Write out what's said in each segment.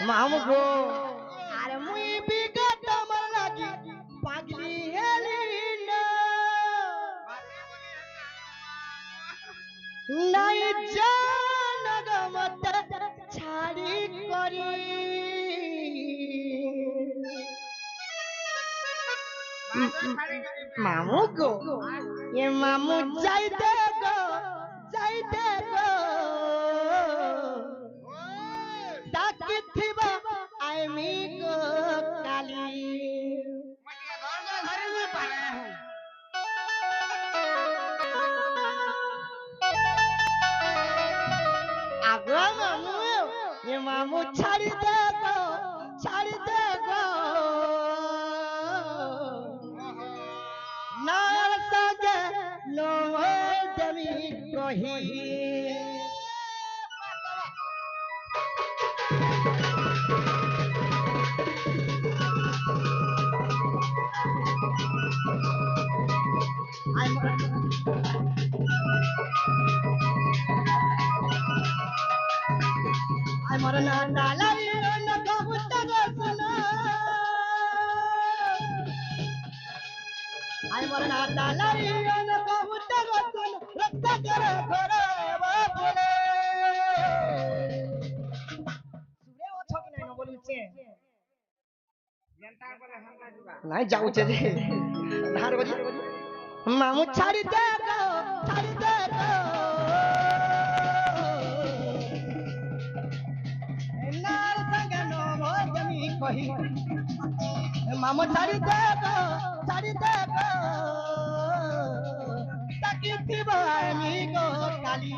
মামু গো আরে মুই বিগত মর লাগি পাগলি হেলি না নাই জান গমত ছাড়ি করি মামু গো এ মামু যাইতে গো ডাকি থিবা আমি গো কালি আগো মামু এ মামু ছাড়ি দে গো নার সঙ্গে নয় দেমি কহি আমার না ডালাই না কবুত রসনা আমার না ডালাই না কবুত রসনা রক্ত করে ঘরে বলে সুরে ওছো কি নাই বলুছে জেন্টা করে হাঙ্গা দিবা নাই যাউছে যে ধার বজি মামু ছাড়ি দে গো নার সঙ্গে নয় দেমি কহি মামু ছাড়ি দে গো তাকি থিবা আমি গো কালি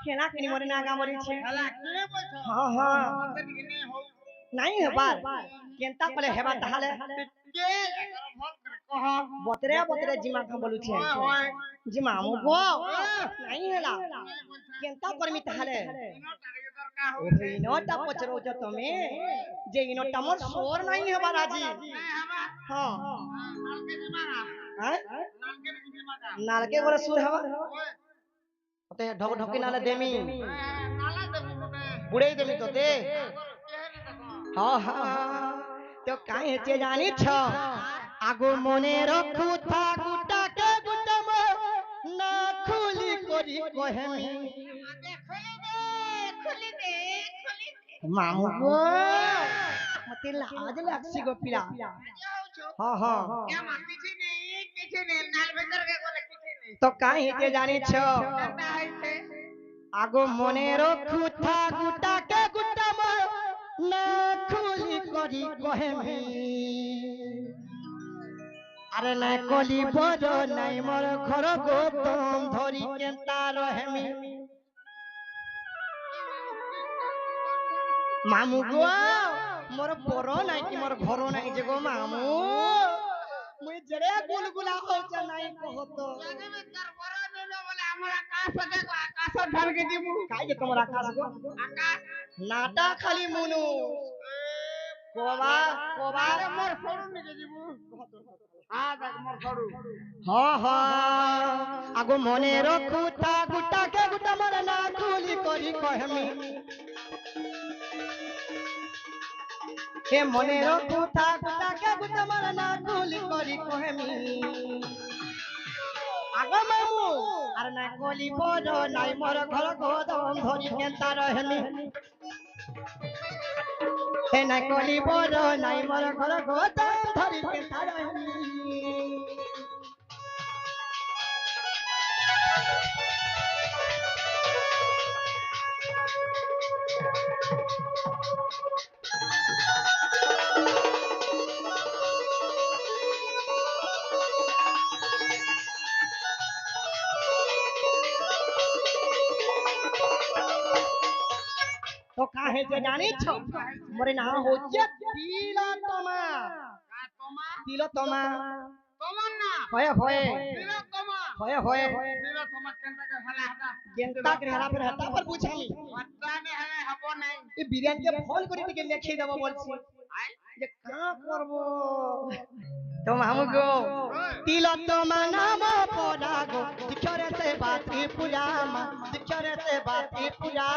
खेला किनी मोरे ना गा मरी छे हला के बोलछो हां नहीं हेबार केनता पले हेबा ताहाले के कह बतरे जिमा का बोलु छे जिमा मु गो नहीं हेला केनता करमी ताहाले इनोटा पचरो जो तमे जे इनोटा मोर सोर नहीं हेबार आजी हां नालके जिमा हैं नालके बोले सुर हेबा ते ढक ढकी नाले देमी नाला देमी बुड़े देमी तो दे हां हां तो काई हेचे जानी छ आगो मने रखु था गुटा के गुटम ना खुली करी कहेमी खुली दे मामू गो मते लाज लागसी गो पिला हां हां क्या माती छी नहीं नाल भीतर के बोले तो काई हेते जानी छ आगो मने रखु था गुटा के गुटम ना खुली करी कहेमी अरे ना कली बड़ नाई मोर घर गोतम धरी केनता रहेमी मामू गो मोर बड़ नाई कि मोर घर नाई जे गो मामू मुई जड़े गुलगुला हो छ नाई कहतो लागे में कर बड़ देलो बोले हमरा आकाश देखो आकाश धर के दिबू काई जे तोमरा आकाश गो आकाश नाटा खाली मुनु कोबा रे मोर छोड़ू निके दिबू हां देख मोर छोड़ू हां हां आगो मने रखु था गुटा के गुटा मोर ना खुली करी कहमी के मने रखु था गुटा के गुटा मोर ना खुली करी कहमी आगो मामू अरे ना कोली बड़ नाई मोर घर गोदम धरी केनता रहेमी হে না কলি বড় নাই মোর ঘর গোদাম ধরি কেতা রহিমি তো কাহে যে জানিছ মোর না হচ্ছে তিলোত্তমা তিলোত্তমা তোমার না হয় হয় তিলোত্তমা হয় হয় তিলোত্তমা কেনটাকে ফেলা হাতা গেন্তা কে হেলা ফের হেতা पर বুঝামি হতানে হলে হব নাই এই বিরিয়ানি কে ফোন করে দিকে লিখে দেব বলছি যে কা করব তো মামু গো তিলোত্তমা নাম পড়া গো দিখরে সে বাতি পূজা মা দিখরে সে বাতি পূজা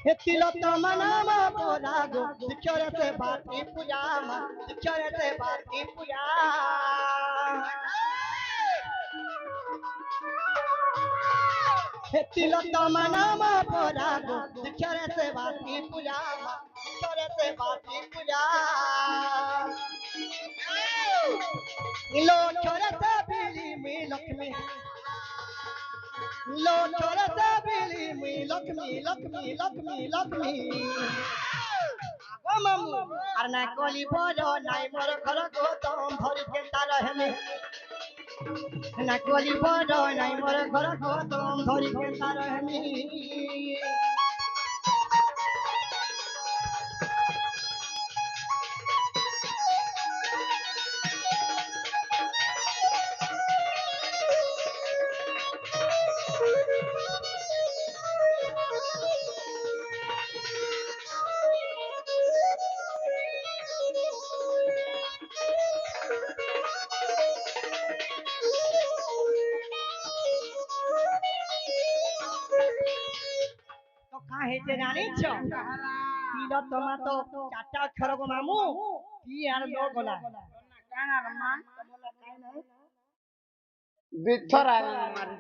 हे तिलोत्तमा नाम पड़ा गो दिखरे से बाती पूजा मा दिखरे से बाती पूजा हे तिलोत्तमा नाम पड़ा गो दिखरे से बाती पूजा मा दिखरे से बाती पूजा लो छोरे से बिली मी लक्ष्मी लो छोरे से बिली मी लक्ष्मी लक्ष्मी लक्ष्मी लक्ष्मी ओ मामू আর না কলি বড় নাই মোর ঘর গোদাম ধরি কেতা রহিমি না কলি বড় নাই মোর ঘর গোদাম ধরি কেতা রহিমি তো কাহে যে জানিছ তিলোত্তমা তো চারটা অক্ষর গো মামু কি আর লো গলা কানার মা বিথরা মারি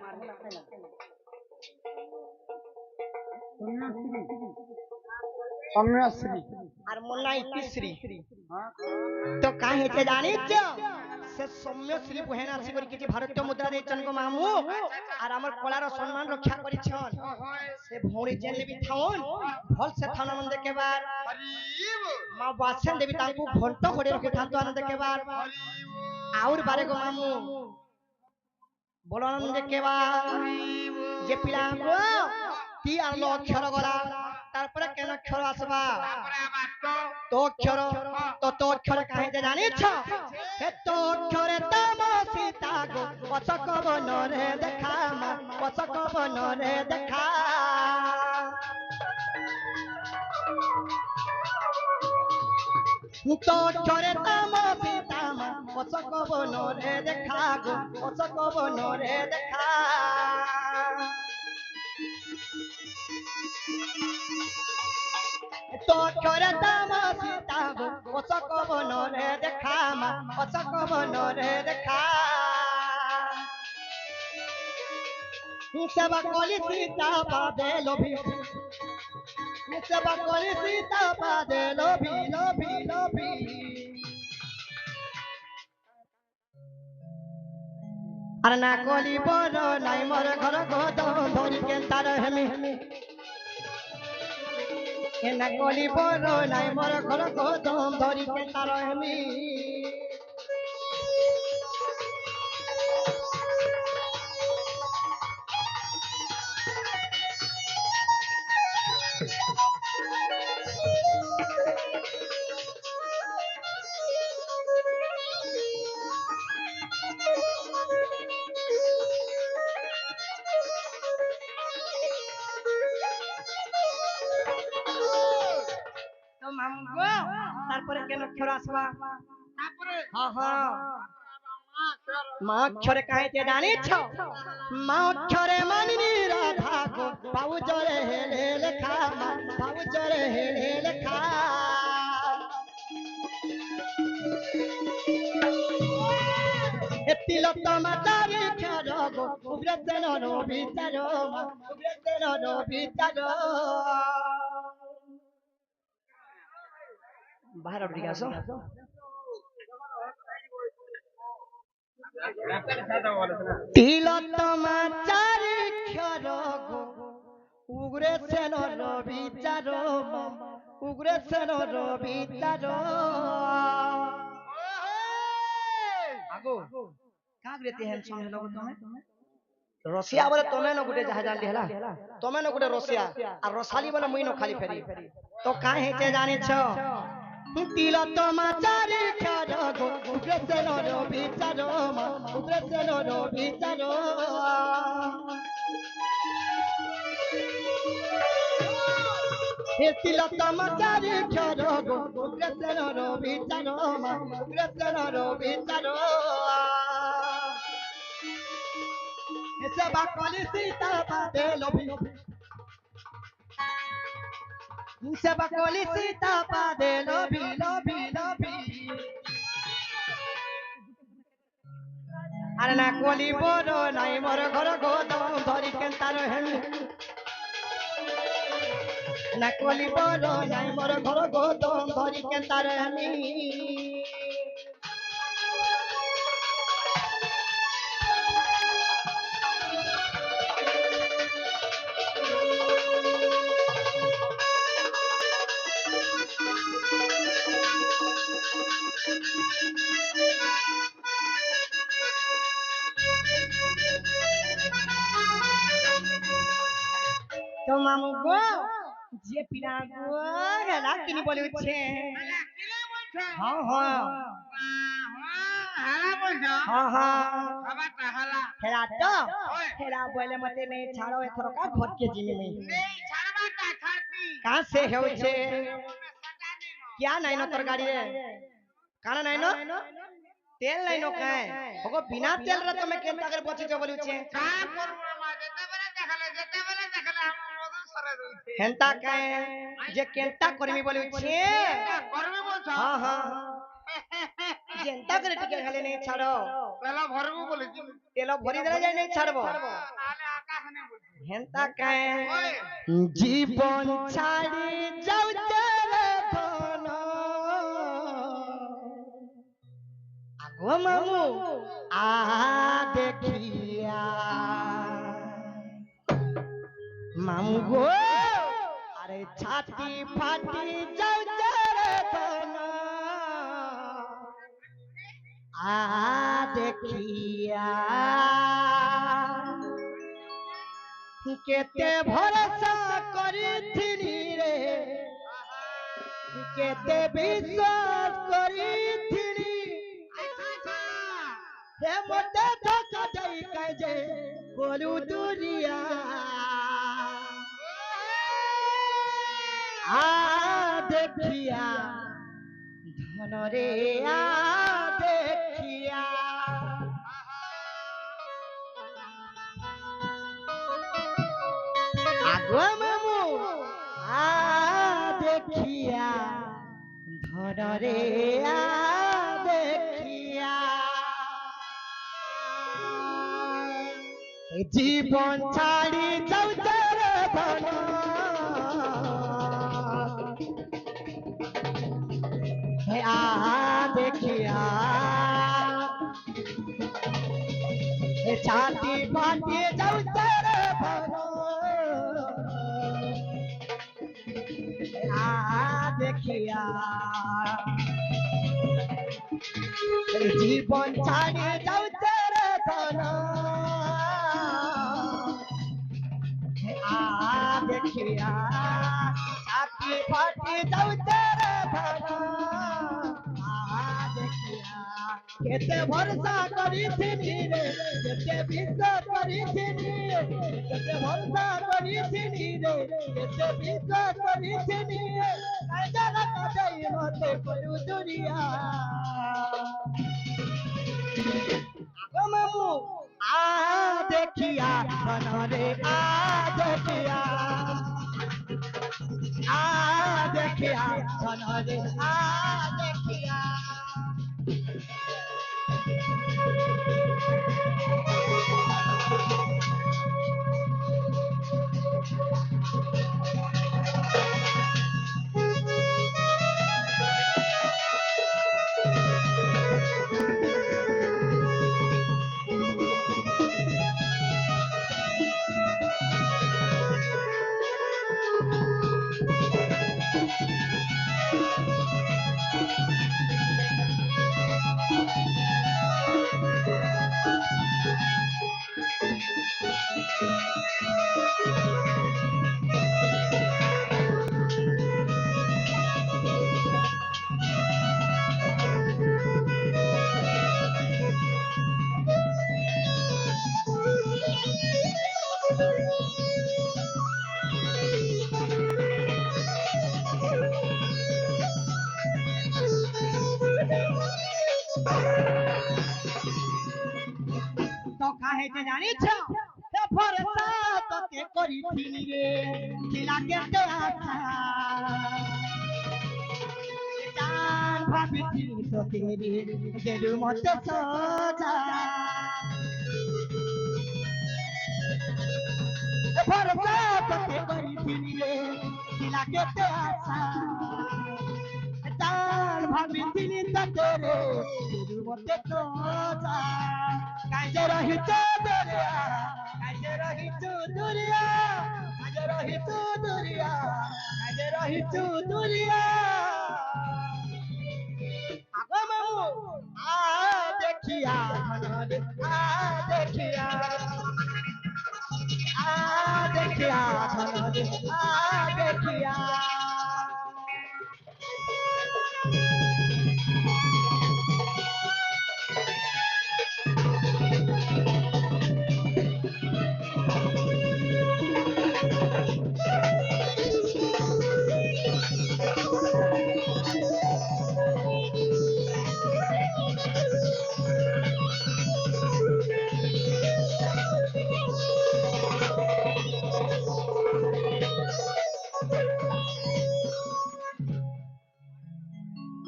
সৌম্যশ্রী আর মোল্লা ইতিশ্রী তো কাহে যে জানিছ সে সৌম্যশ্রী বহেন আসি করি কিছু ভারতীয় মুদ্রা দেইছন গো মামু আর আমার কলার সম্মান রক্ষা করিছন সে ভৌরি জেন বি থাউন ভাল সে থাউন আনন্দ কেবার মা বাসেন দেবী তাଙ୍କୁ ঘন্ট ঘড়ি রখি থান্তু আনন্দ কেবার আউর বারে গো মামু বলো আনন্দ কেবার যে পিলা গো কি আর লো অক্ষর গলা তারপরে কেন অক্ষর আসবা তারপরে আবার তো অক্ষর তো অক্ষর কাহে যে জানিছ হে তো অক্ষরে তম সীতা গো পছক বনরে দেখা মা পছক বনরে দেখা তো অক্ষরে তম সীতা মা পছক বনরে দেখা গো পছক বনরে দেখা তো অক্ষরে তম সীতা গো পছক বনরে দেখা মা পছক বনরে দেখা সেবা কলি সীতা পাদে লোভি সেবা কলি সীতা পাদে লোভি লোভি লোভি আর না কলি বড় নাই মোর ঘর গোদাম ধরি কেতা রহিমি এ না কলি বড় নাই মোর ঘর গোদাম ধরি কেতা রহিমি তো মামু গো তারপরে কেন অক্ষর আসবা তারপরে হ্যাঁ হ্যাঁ মা অক্ষরে কাহিতে জানিছ মা অক্ষরে মানিনি রাধা গো বাবু জরে হেলে লেখা মা বাবু জরে হেলে লেখা তিলোত্তমা তারি খের গো উগ্রে উগ্রেসেনর বিচার উগ্রেসেনর বিচার বাহার দিকে আসো তিলোত্তমা চারিক্ষর গো উগ্রেসেনর বিচার উগ্রেসেনর বিচার আগো কাগরে তেহেন সঙ্গে লগো তুমি রসিয়া বলে তুমি ন গুটে যাহা জানলি হেলা তুমি ন গুটে রসিয়া আর রসালি বলে মুই ন খালি ফেরি তো কাই হেতে জানিছ তিলোত্তমা চারিক্ষর গো উগ্রেসেনর বিচার উগ্রেসেনর বিচার হে তিলোত্তমা চারিক্ষর গো উগ্রেসেনর বিচার উগ্রেসেনর বিচার সেবা কলি সীতা পাদে লোভি সেবা কলি সীতা পাদে লোভি লোভি লোভি আরে না কলি বড় নাই মোর ঘর গোদম ধরি কেন্তার হেন না কলি বড় নাই মোর ঘর গোদম ধরি কেন্তার হেমি তো মামু গো যে পিনা গো হেলা কিনি বলি উঠছে হ্যাঁ হ্যাঁ হ্যাঁ হ্যাঁ হেলা তো হেলা বলে মতে নেই ছাড়ো এথর কা ঘর के जिमी में कहां से होছে क्या नहीं नो तरकारी रे काना नहीं नो तेल नहीं नो काए होगो बिना तेल रे तो मैं केनता कर बचे जो बोली छे का करबो मा जेते बेले देखले हम रोज सरे रही हेंता काए जे केनता करमी बोली छे करमी बोलछ हां हां जेंता करे टिके खाले नहीं छाड़ो तेल भरबो बोली तेल भरी देले जाय नहीं छाड़बो नाले आकाश ने बोली हेंता काए जीवन छाड़ी जाऊ तेरे धन आगो मामू आ देखिया मामू गो अरे छाती फाटी जाऊ तेरे धन आ देखिया केते भरोसा करिथिनी रे केते विश्वास करिथिनी हे मते धोखा दई काजे बोलू दुनिया आ देखिया धन रे आ देखिया आगो मामू आ देखिया धन रे आ देखिया जीवन छाड़ी जाऊ तेरे धन हे आ देखिया हे छाती फाटी जाऊ तेरे धन आ देखिया जीवन छाड़ी जाऊ तेरे धन आ देखिया छाती फाटी जाऊ तेरे धन आ देखिया केते भरोसा करिथिनी रे केते विश्वास करिथिनी केते भरोसा करिथिनी रे केते विश्वास करिथिनी काई जगह कदई मते करू दुनिया आगो मामू आ देखिया धन रे आ देखिया धन रे आ देखिया তো কাহেতে জানিছ হে ভরসা তোকে করিছিলি রে খিলা কেতে আশা জান ভাবিছিলি তোকে রে দেলু মতে সজা হে ভরসা তোকে করিছিলি রে খিলা কেতে আশা জান ভাবিছিলি তোকে রে দেলু মতে সজা কাজে রহিত দুরিয়া কাজে রহিত দুরিয়া কাজে রহিত দুরিয়া কাজে রহিত দুরিয়া আগো মামু আ দেখিয়া ধনরে আ দেখিয়া ধনরে আ দেখিয়া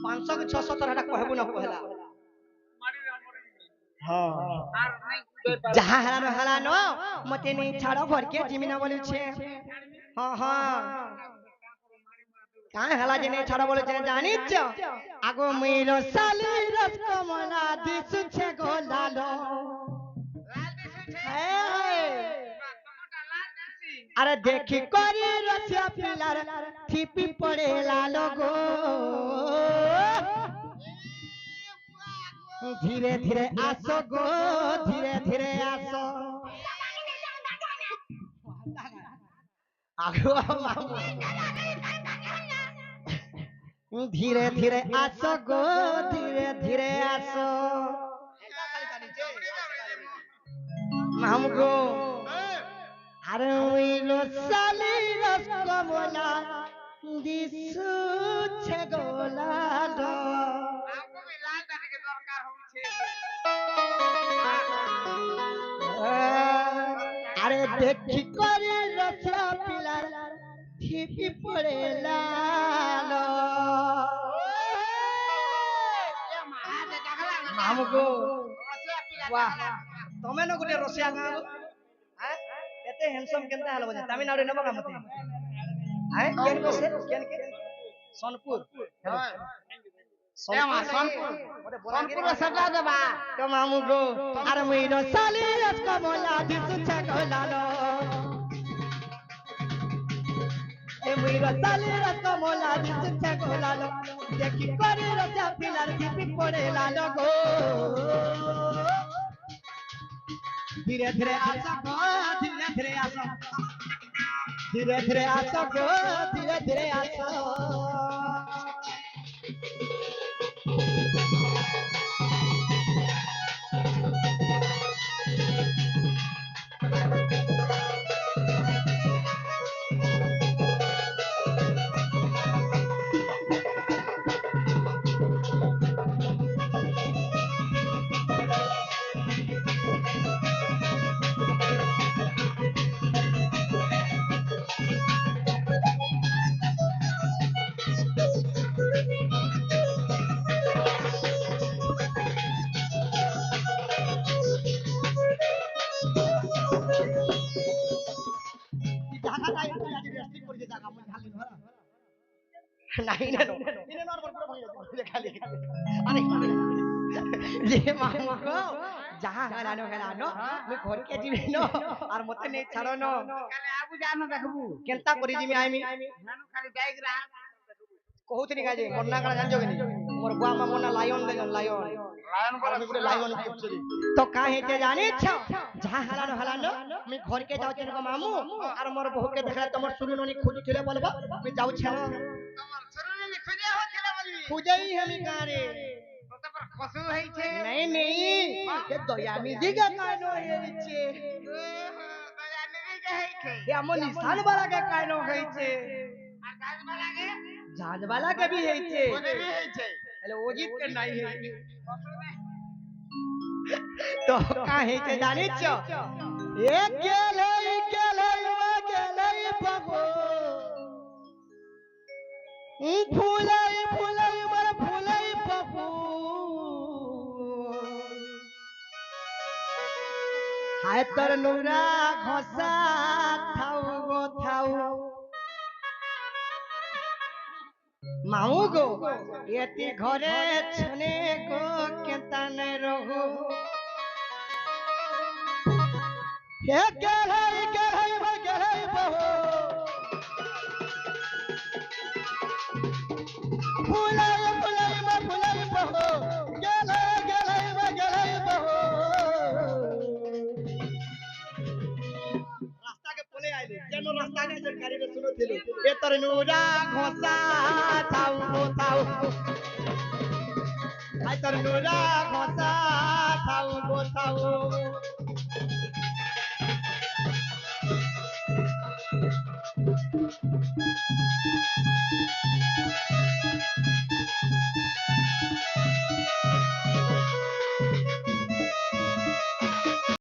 500 के 600 तरह कहबो न कहला हां जहां हलानो मते नहीं छाड़ो भर के जिमिना बोली छे हां हां काहे हला जे नहीं छाड़ो बोले छे जानि छ आगो मेरो साली रस कमला दिसु छे गोलालो अरे देखी करी रसिया पिलार थिपी पड़े लालो गो धीरे धीरे आसो गो धीरे धीरे आसो आगो धीरे धीरे आसो गो धीरे धीरे आसो हमको अरे लो साली रस कमला दिसु छे गोलालो अरे देखी करे रसिया पिलार थिपी पड़े लालो हमको वाह तमे न गुटे रसिया गाँ हैं एते हैंडसम केनता हलो बजे तमिलनाडु न बगा मते हैं केन को से केन के सोनपुर सोनपुर सजा देबा तो मामू गो अरे मेरो साली रस कमला दिसु छे गोलालो ए मेरो साली रस कमला दिसु छे गोलालो देखी करे रसिया पिलार थिपी पड़े लालो गो धीरे धीरे आसो गो धीरे धीरे आसो धीरे धीरे आसो गो धीरे धीरे आसो नहीं ना इने नॉर्मल पूरा भाई जाते खाली अरे ये मामू को जहां हलानो मैं घर के जीवी नो और मते नहीं छाड़ो नो खाली आबू जानो देखबू केनता करी जीवी आइमी नानु खाली डायग्राम কহুতনি কাজে মন্না কানা জানছো কি মোর বুয়া মা মন্না লায়ন দেন লায়ন লায়ন আর আমি গুলো লায়ন করছি তো কাহেতে জানিছ যা হালানো হালানো আমি ঘরকে যাচ্ছি না মামু আর মোর বহুকে দেখলে তোমার সুরুননি খুঁজুছিলে বলবো আমি যাচ্ছি না তোমার শরীরে খুঁজে হচ্ছিল বলি খুঁজেই আমি কারে কত পর কসু হইছে नहीं नहीं ये दया निधि का कानो हेइछे দয়া নিবিকে হইছে ये हमो निशान वाला के कानो हेइछे আর গাছ বালাগে जांच वाला के भी हेइछे ওদের হইছে हेले ओजित के नहीं हेइछे কসু নাই तो का हेइछे जानिछ ए गेलै बगो फुलै फुलै मर फुलै बगो हाय तर नुरा घसा थाउ गो थाउ माऊ गो एति घरे छने गो केता नै रहू हे गेलै बहो फुलै फुलै म फुलै बहो गेलै बहो रास्ता के पोले आइले केनो रास्ता के जे गाड़ी में सुनो थिलो ए तरनुरा घोसा थाउ गो थाउ आई तरनुरा घोसा थाउ गो थाउ